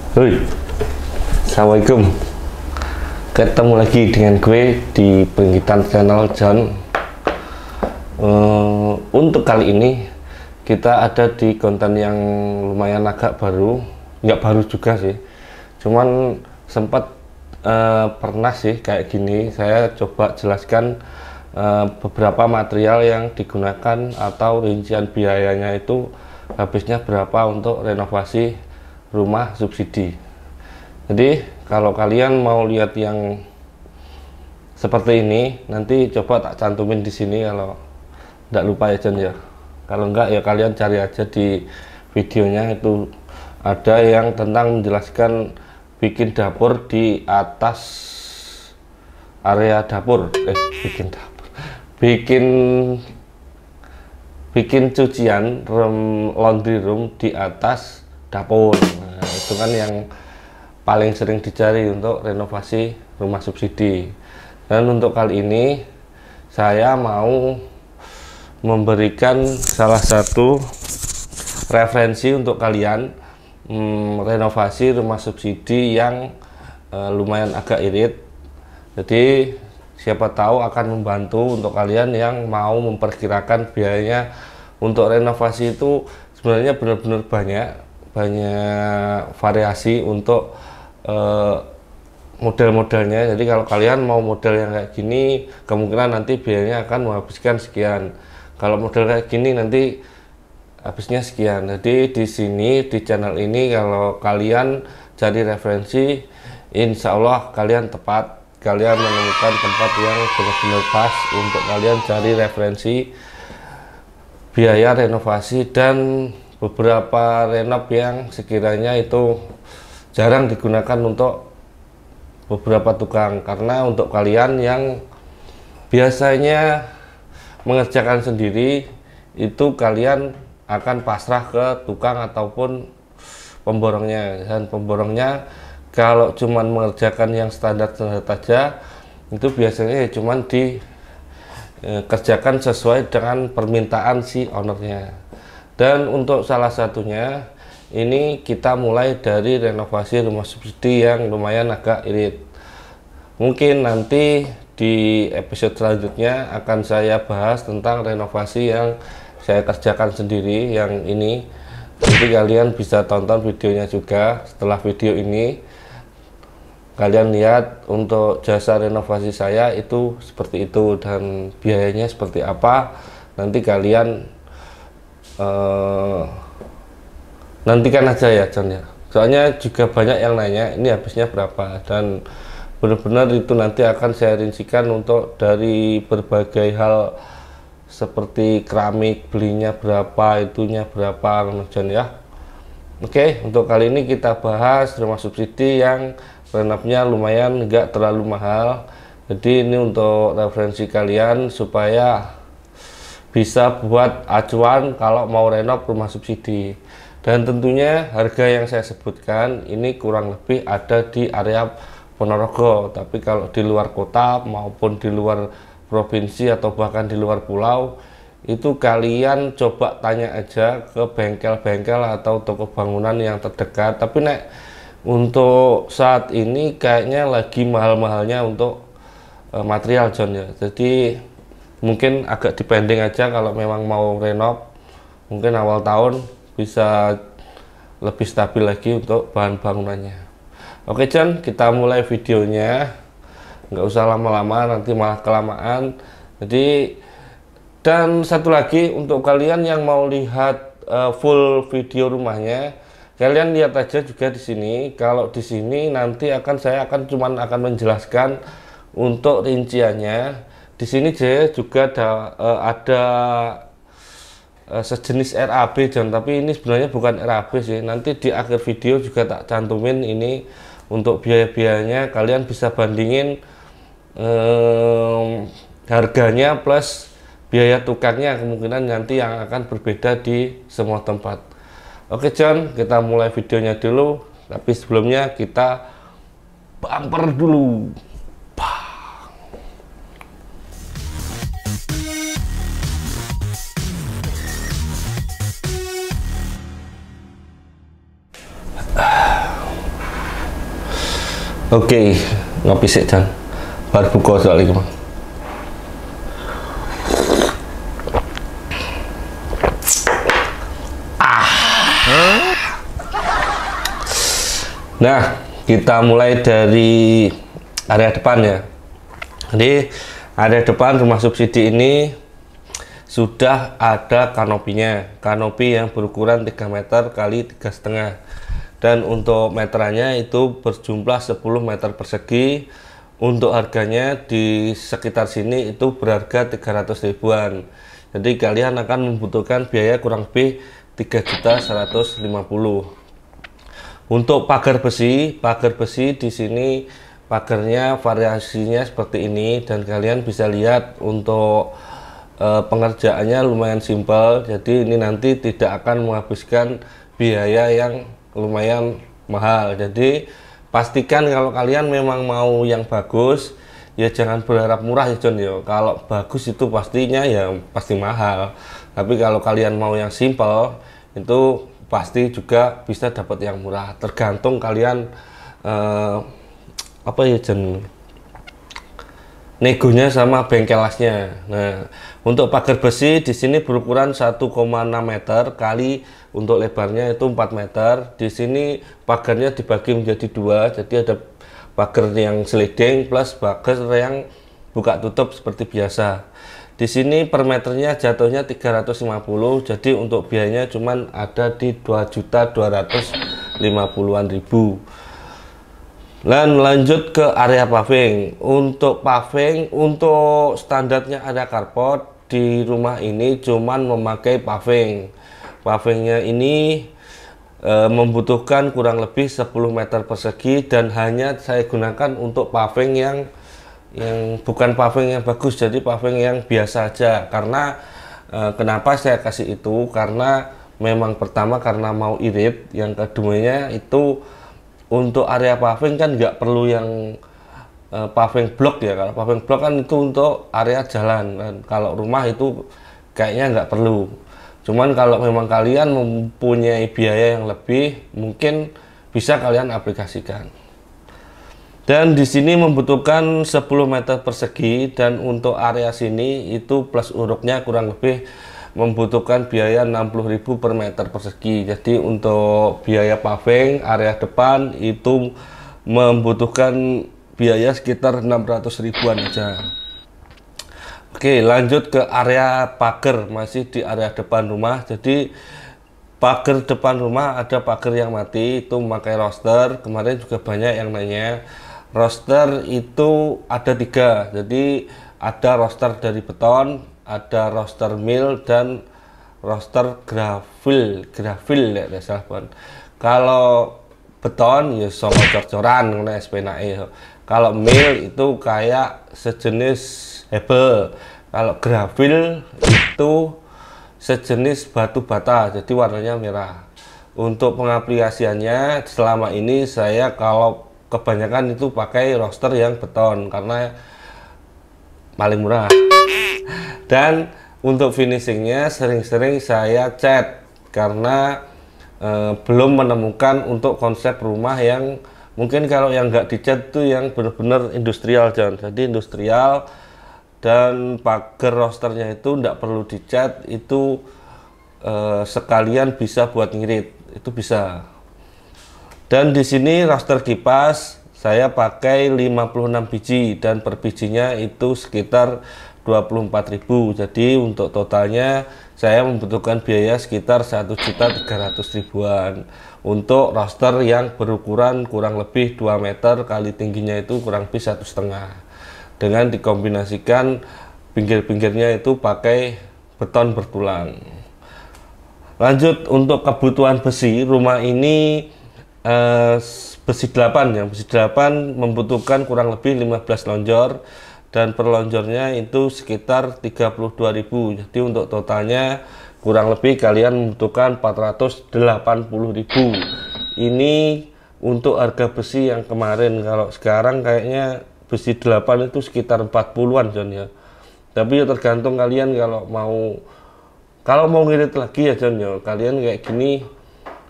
Hoi, Assalamualaikum. Ketemu lagi dengan gue di Penggitan Channel John. Untuk kali ini kita ada di konten yang lumayan agak baru, nggak baru juga sih, cuman sempat pernah sih kayak gini. Saya coba jelaskan beberapa material yang digunakan atau rincian biayanya itu habisnya berapa untuk renovasi rumah subsidi. Jadi kalau kalian mau lihat yang seperti ini, nanti coba tak cantumin di sini kalau tidak lupa ya John ya. Kalau enggak ya kalian cari aja di videonya, itu ada yang tentang menjelaskan bikin dapur di atas area dapur, bikin cucian laundry room di atas dapur. Nah, itu kan yang paling sering dicari untuk renovasi rumah subsidi. Dan untuk kali ini saya mau memberikan salah satu referensi untuk kalian renovasi rumah subsidi yang lumayan agak irit. Jadi siapa tahu akan membantu untuk kalian yang mau memperkirakan biayanya untuk renovasi. Itu sebenarnya benar-benar banyak variasi untuk model-modelnya. Jadi kalau kalian mau model yang kayak gini, kemungkinan nanti biayanya akan menghabiskan sekian. Kalau model kayak gini nanti habisnya sekian. Jadi di sini di channel ini kalau kalian cari referensi, insya Allah kalian tepat. Kalian menemukan tempat yang benar-benar pas untuk kalian cari referensi biaya renovasi dan beberapa renov yang sekiranya itu jarang digunakan untuk beberapa tukang. Karena untuk kalian yang biasanya mengerjakan sendiri, itu kalian akan pasrah ke tukang ataupun pemborongnya. Dan pemborongnya kalau cuman mengerjakan yang standar-standar saja, itu biasanya ya cuman dikerjakan sesuai dengan permintaan si ownernya. Dan untuk salah satunya ini kita mulai dari renovasi rumah subsidi yang lumayan agak irit. Mungkin nanti di episode selanjutnya akan saya bahas tentang renovasi yang saya kerjakan sendiri yang ini. Nanti kalian bisa tonton videonya juga. Setelah video ini kalian lihat untuk jasa renovasi saya itu seperti itu dan biayanya seperti apa. Nanti kalian nantikan aja ya John ya. Soalnya juga banyak yang nanya ini habisnya berapa, dan benar-benar itu nanti akan saya rincikan untuk dari berbagai hal seperti keramik belinya berapa, itunya berapa John ya. Oke, untuk kali ini kita bahas rumah subsidi yang renovnya lumayan enggak terlalu mahal. Jadi ini untuk referensi kalian supaya bisa buat acuan kalau mau renov rumah subsidi. Dan tentunya harga yang saya sebutkan ini kurang lebih ada di area Ponorogo. Tapi kalau di luar kota maupun di luar provinsi atau bahkan di luar pulau, itu kalian coba tanya aja ke bengkel-bengkel atau toko bangunan yang terdekat. Tapi untuk saat ini kayaknya lagi mahal-mahalnya untuk material John ya. Jadi mungkin agak dipending aja kalau memang mau renov, mungkin awal tahun bisa lebih stabil lagi untuk bahan bangunannya. Oke John, kita mulai videonya, nggak usah lama-lama nanti malah kelamaan. Jadi, dan satu lagi untuk kalian yang mau lihat full video rumahnya, kalian lihat aja juga di sini. Kalau di sini nanti saya akan menjelaskan untuk rinciannya. Di sini juga ada sejenis RAB John, tapi ini sebenarnya bukan RAB sih. Nanti di akhir video juga tak cantumin ini untuk biaya-biayanya. Kalian bisa bandingin harganya plus biaya tukangnya, kemungkinan nanti yang akan berbeda di semua tempat. Oke John, kita mulai videonya dulu. Tapi sebelumnya kita bumper dulu. Oke, ngopi sik Jan. Bar buka soalnya Bang. Nah, kita mulai dari area depan ya. Jadi area depan rumah subsidi ini sudah ada kanopinya, kanopi yang berukuran 3 meter kali 3,5, dan untuk meterannya itu berjumlah 10 meter persegi. Untuk harganya di sekitar sini itu berharga 300 ribuan. Jadi kalian akan membutuhkan biaya kurang lebih 3.150.000. Untuk pagar besi di sini pagarnya variasinya seperti ini, dan kalian bisa lihat untuk pengerjaannya lumayan simpel. Jadi ini nanti tidak akan menghabiskan biaya yang lumayan mahal. Jadi pastikan kalau kalian memang mau yang bagus, ya jangan berharap murah ya John ya. Kalau bagus itu pastinya ya pasti mahal. Tapi kalau kalian mau yang simpel itu pasti juga bisa dapat yang murah. Tergantung kalian apa ya John, negonya sama bengkelasnya. Nah, untuk pagar besi di sini berukuran 1,6 meter kali, untuk lebarnya itu 4 meter. Di sini pagarnya dibagi menjadi dua, jadi ada pagar yang sliding plus pagar yang buka tutup seperti biasa. Di sini per meternya jatuhnya 350, jadi untuk biayanya cuman ada di 2.250.000. Dan lanjut ke area paving. Untuk paving, untuk standarnya ada carport, di rumah ini cuman memakai paving. Pavingnya ini membutuhkan kurang lebih 10 meter persegi, dan hanya saya gunakan untuk paving yang bukan paving yang bagus, jadi paving yang biasa aja. Karena kenapa saya kasih itu, karena memang pertama karena mau irit, yang keduanya itu untuk area paving kan nggak perlu yang paving blok ya. Kalau paving blok kan itu untuk area jalan, dan kalau rumah itu kayaknya nggak perlu. Cuman kalau memang kalian mempunyai biaya yang lebih, mungkin bisa kalian aplikasikan. Dan di sini membutuhkan 10 meter persegi, dan untuk area sini itu plus uruknya kurang lebih membutuhkan biaya 60.000 per meter persegi. Jadi untuk biaya paving area depan itu membutuhkan biaya sekitar 600 ribuan aja. Oke, lanjut ke area pagar, masih di area depan rumah. Jadi pagar depan rumah ada pagar yang mati, itu memakai roster. Kemarin juga banyak yang nanya. Roster itu ada 3, jadi ada roster dari beton, ada roster mil, dan roster grafil ya salah pun. Kalau beton ya sama cor-coran ngene SPNAE. Kalau mil itu kayak sejenis hebel. Kalau grafil itu sejenis batu bata, jadi warnanya merah. Untuk pengaplikasiannya selama ini saya kalau kebanyakan itu pakai roster yang beton karena paling murah. Dan untuk finishingnya sering-sering saya cat, karena belum menemukan untuk konsep rumah yang mungkin kalau yang nggak dicat itu yang benar-benar industrial John. Jadi industrial, dan pagar rosternya itu nggak perlu dicat, itu sekalian bisa buat ngirit, itu bisa. Dan di sini roster kipas saya pakai 56 biji, dan per bijinya itu sekitar 24.000. Jadi untuk totalnya saya membutuhkan biaya sekitar 1.300.000-an untuk roster yang berukuran kurang lebih 2 meter kali tingginya itu kurang lebih 1,5, dengan dikombinasikan pinggir-pinggirnya itu pakai beton bertulang. Lanjut untuk kebutuhan besi, rumah ini besi 8 ya. Besi 8 membutuhkan kurang lebih 15 lonjor, dan per lonjornya itu sekitar 32.000. Jadi untuk totalnya kurang lebih kalian membutuhkan 480.000. Ini untuk harga besi yang kemarin. Kalau sekarang kayaknya besi 8 itu sekitar 40-an John ya. Tapi ya tergantung kalian, kalau mau ngirit lagi ya John ya, kalian kayak gini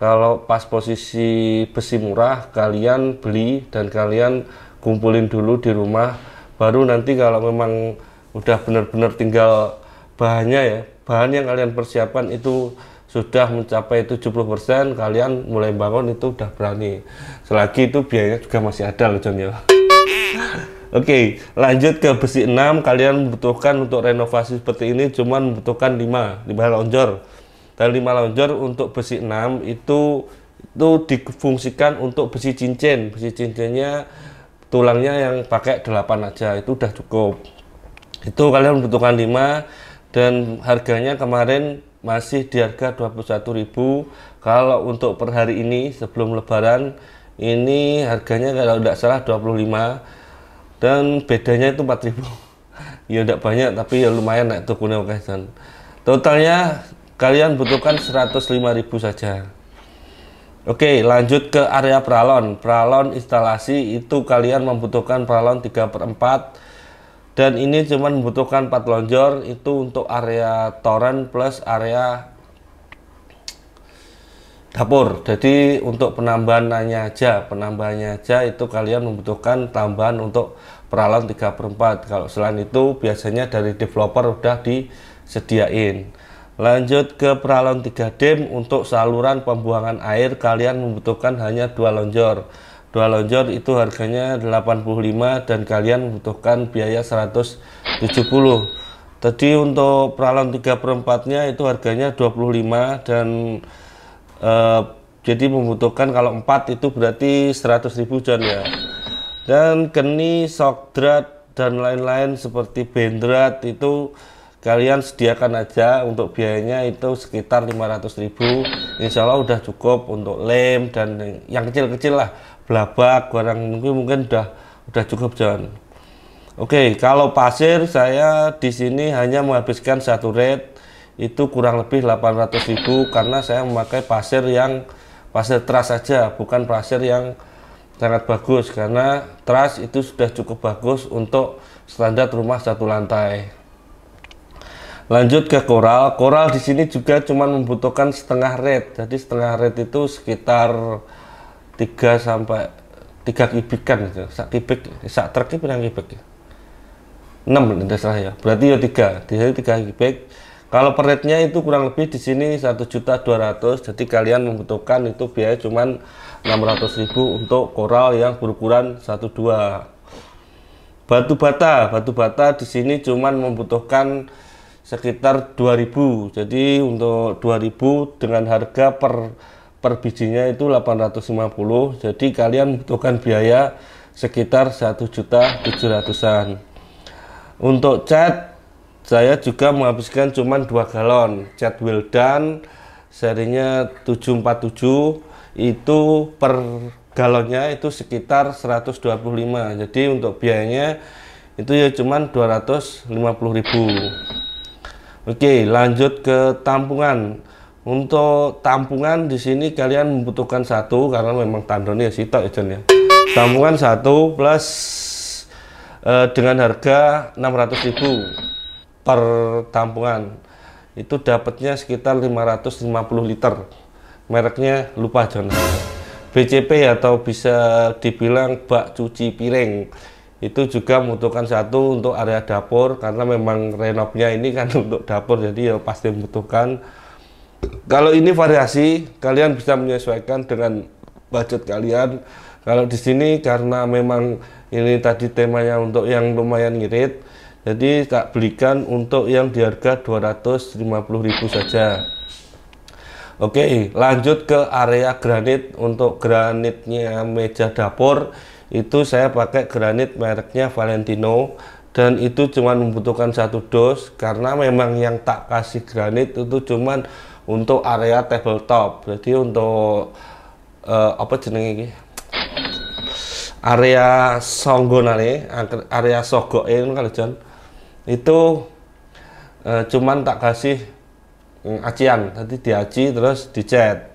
kalau pas posisi besi murah kalian beli dan kalian kumpulin dulu di rumah, baru nanti kalau memang udah benar-benar tinggal bahannya ya, bahan yang kalian persiapkan itu sudah mencapai 70%, kalian mulai bangun itu udah berani. Selagi itu biayanya juga masih ada loh John ya. Oke, lanjut ke besi 6. Kalian membutuhkan untuk renovasi seperti ini cuman membutuhkan 5 lonjor. Dan 5 lonjor untuk besi 6 itu difungsikan untuk besi cincin. Besi cincinnya tulangnya yang pakai 8 aja, itu udah cukup. Itu kalian membutuhkan 5 dan harganya kemarin masih di harga 21.000. Kalau untuk per hari ini sebelum lebaran ini harganya kalau tidak salah 25 dan bedanya itu 4.000. Ya tidak banyak tapi ya lumayan naik tukunya kan. Totalnya kalian butuhkan 105.000 saja. Oke, lanjut ke area pralon. Pralon instalasi itu kalian membutuhkan pralon 3/4 dan ini cuma membutuhkan 4 lonjor. Itu untuk area toren plus area dapur. Jadi untuk penambahannya aja itu kalian membutuhkan tambahan untuk pralon 3/4. Kalau selain itu biasanya dari developer udah disediain. Lanjut ke pralon 3 dim. Untuk saluran pembuangan air kalian membutuhkan hanya 2 lonjor. 2 lonjor itu harganya 85 dan kalian membutuhkan biaya 170. Tadi untuk pralon 3/4 nya itu harganya 25 dan jadi membutuhkan kalau 4 itu berarti 100.000 John ya. Dan keni, shock drat dan lain-lain seperti bendrat itu kalian sediakan aja. Untuk biayanya itu sekitar 500.000. Insya Allah udah cukup untuk lem dan yang kecil-kecil lah, belabak barang mungkin udah cukup John. Oke, kalau pasir saya di sini hanya menghabiskan 1 red itu kurang lebih 800.000 karena saya memakai pasir trust saja, bukan pasir yang sangat bagus, karena trust itu sudah cukup bagus untuk standar rumah 1 lantai. Lanjut ke koral. Koral di sini juga cuma membutuhkan setengah red. Jadi setengah red itu sekitar 3 sampai 3 kibikan gitu. Sak truk berapa kibik? 6 tidak salah ya. Berarti ya 3. Di sini 3 kibik. Kalau per rate-nya itu kurang lebih di sini 1.200.000. Jadi kalian membutuhkan itu biaya cuman 600.000 untuk koral yang berukuran 1/2. Batu bata di sini cuman membutuhkan sekitar 2.000. Jadi untuk 2.000 dengan harga per bijinya itu 850. Jadi kalian membutuhkan biaya sekitar 1.700.000-an. Untuk cat saya juga menghabiskan cuma 2 galon cat Wildan serinya 747, itu per galonnya itu sekitar 125. Jadi untuk biayanya itu ya cuman 250.000. Oke, lanjut ke tampungan. Untuk tampungan di sini kalian membutuhkan 1 karena memang tandonnya sitok ya. Tampungan 1 plus dengan harga 600.000 per tampungan. Itu dapatnya sekitar 550 liter. Mereknya lupa John. BCP atau bisa dibilang bak cuci piring. Itu juga membutuhkan 1 untuk area dapur karena memang renovnya ini kan untuk dapur, jadi ya pasti membutuhkan. Kalau ini variasi, kalian bisa menyesuaikan dengan budget kalian. Kalau di sini karena memang ini tadi temanya untuk yang lumayan ngirit, jadi tak belikan untuk yang di harga 250.000 saja. Oke, lanjut ke area granit. Untuk granitnya meja dapur itu saya pakai granit mereknya Valentino dan itu cuma membutuhkan 1 dos karena memang yang tak kasih granit itu cuman untuk area tabletop. Jadi untuk apa jenenge iki? Area songgonane, area sogoke kalau John. Itu cuman tak kasih acian, tadi diaci terus dicat.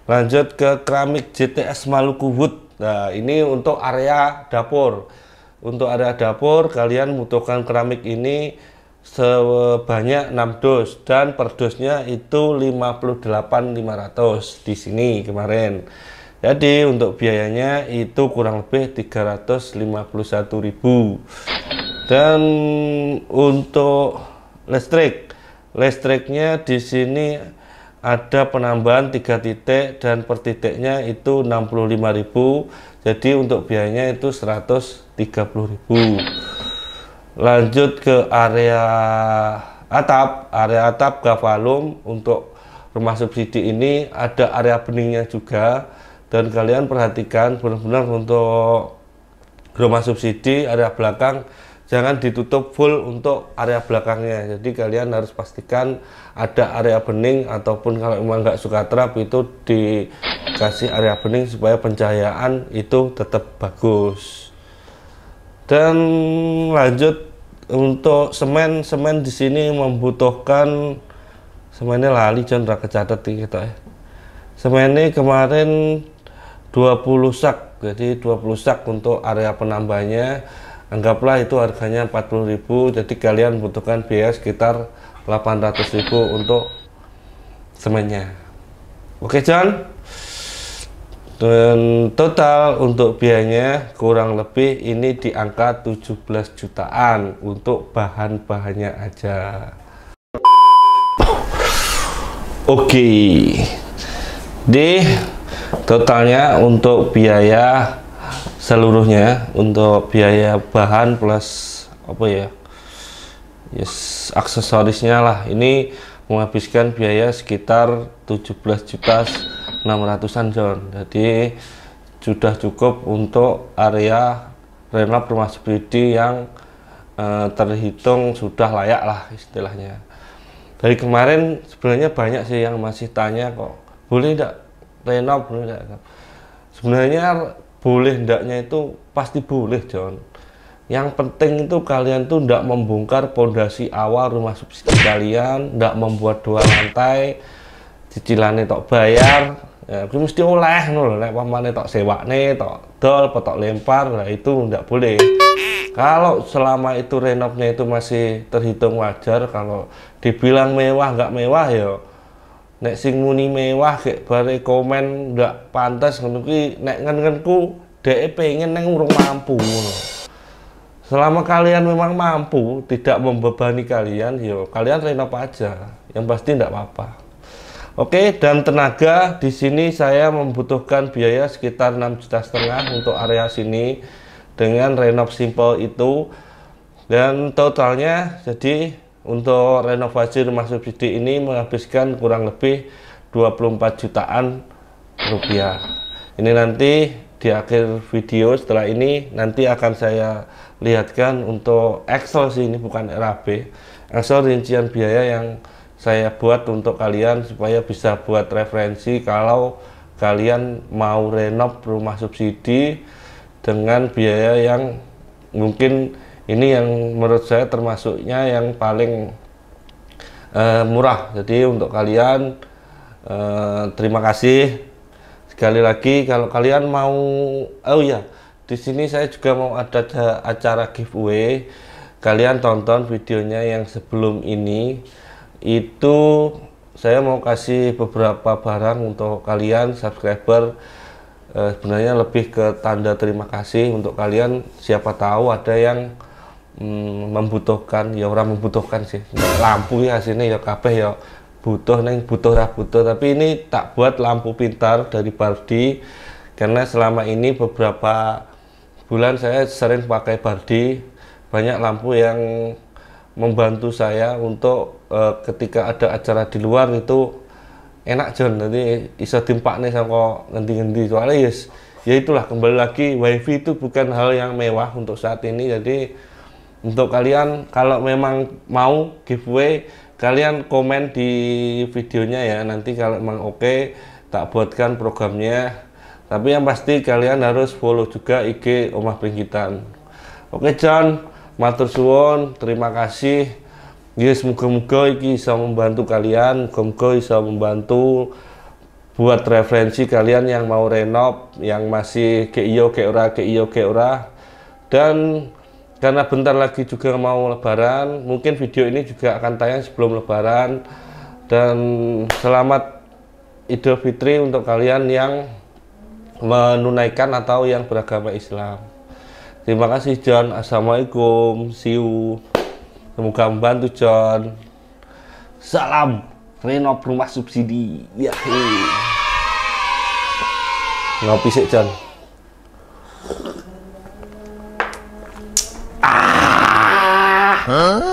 Lanjut ke keramik JTS Maluku Wood. Nah ini untuk area dapur. Untuk area dapur kalian membutuhkan keramik ini sebanyak 6 dos dan per dosnya itu 58.500 di sini kemarin. Jadi untuk biayanya itu kurang lebih 351.000. Dan untuk listriknya di sini ada penambahan 3 titik dan per titiknya itu 65.000. Jadi untuk biayanya itu 130.000. Lanjut ke area atap Gavalum. Untuk rumah subsidi ini ada area beningnya juga, dan kalian perhatikan benar-benar untuk rumah subsidi area belakang jangan ditutup full untuk area belakangnya. Jadi kalian harus pastikan ada area bening, ataupun kalau memang nggak suka terap itu dikasih area bening supaya pencahayaan itu tetap bagus. Dan lanjut untuk semen di sini membutuhkan semennya lali John kecatet kita ya. Semennya kemarin 20 sak, jadi 20 sak untuk area penambahnya. Anggaplah itu harganya 40.000, jadi kalian butuhkan biaya sekitar 800.000 untuk semennya. Oke John. Dan total untuk biayanya kurang lebih ini di angka 17 jutaan untuk bahan-bahannya aja. Oke, di totalnya untuk biaya seluruhnya, untuk biaya bahan plus apa ya, aksesorisnya lah, ini menghabiskan biaya sekitar 17.600.000-an John. Jadi sudah cukup untuk area renov rumah subsidi yang terhitung sudah layak lah istilahnya. Dari kemarin sebenarnya banyak sih yang masih tanya kok boleh tidak renov, boleh tidak. Sebenarnya boleh ndaknya itu pasti boleh John. Yang penting itu kalian tuh ndak membongkar pondasi awal rumah subsidi kalian, ndak membuat 2 lantai, cicilannya tok bayar, ya mesti oleh nol, nek pamane tok sewakne, tok dol, tok lempar, lah itu ndak boleh. Kalau selama itu renovnya itu masih terhitung wajar, kalau dibilang mewah nggak mewah ya, nek sing muni mewah kayak bare komen ndak pantas ngono kuwi, nek ngen-ngenku dhek pengen neng urung mampu ngono. Selama kalian memang mampu, tidak membebani kalian, yo kalian renov aja. Yang pasti tidak apa-apa. Oke, dan tenaga di sini saya membutuhkan biaya sekitar 6,5 juta untuk area sini dengan renov simple itu. Dan totalnya jadi untuk renovasi rumah subsidi ini menghabiskan kurang lebih 24 jutaan rupiah. Ini nanti di akhir video setelah ini nanti akan saya lihatkan untuk Excel sih, ini bukan RAB, Excel rincian biaya yang saya buat untuk kalian supaya bisa buat referensi kalau kalian mau renov rumah subsidi dengan biaya yang mungkin ini yang menurut saya termasuknya yang paling murah. Jadi untuk kalian terima kasih sekali lagi. Kalau kalian mau, oh ya, di sini saya juga mau ada acara giveaway. Kalian tonton videonya yang sebelum ini, itu saya mau kasih beberapa barang untuk kalian subscriber. Sebenarnya lebih ke tanda terima kasih untuk kalian. Siapa tahu ada yang membutuhkan, ya orang membutuhkan sih. Lampu ya sini ya kabeh ya butuh, neng butuh lah butuh, tapi ini tak buat lampu pintar dari Bardi karena selama ini beberapa bulan saya sering pakai Bardi. Banyak lampu yang membantu saya untuk ketika ada acara di luar itu enak John, nanti bisa timpak nih sama ngendi-ngendi. Soalnya yes, ya itulah, kembali lagi wifi itu bukan hal yang mewah untuk saat ini. Jadi untuk kalian kalau memang mau giveaway, kalian komen di videonya ya, nanti kalau memang oke tak buatkan programnya. Tapi yang pasti kalian harus follow juga IG Omah Pringgitan. Oke John, matur suwun, terima kasih. Yes, semoga-moga iki bisa membantu kalian, semoga bisa membantu buat referensi kalian yang mau renov, yang masih ke iyo ke ora. Dan karena bentar lagi juga mau lebaran, mungkin video ini juga akan tayang sebelum lebaran. Dan selamat Idul Fitri untuk kalian yang menunaikan atau yang beragama Islam. Terima kasih John, assalamualaikum, see you, semoga membantu John. Salam renov rumah subsidi. Ya, ngopi sih John. Huh?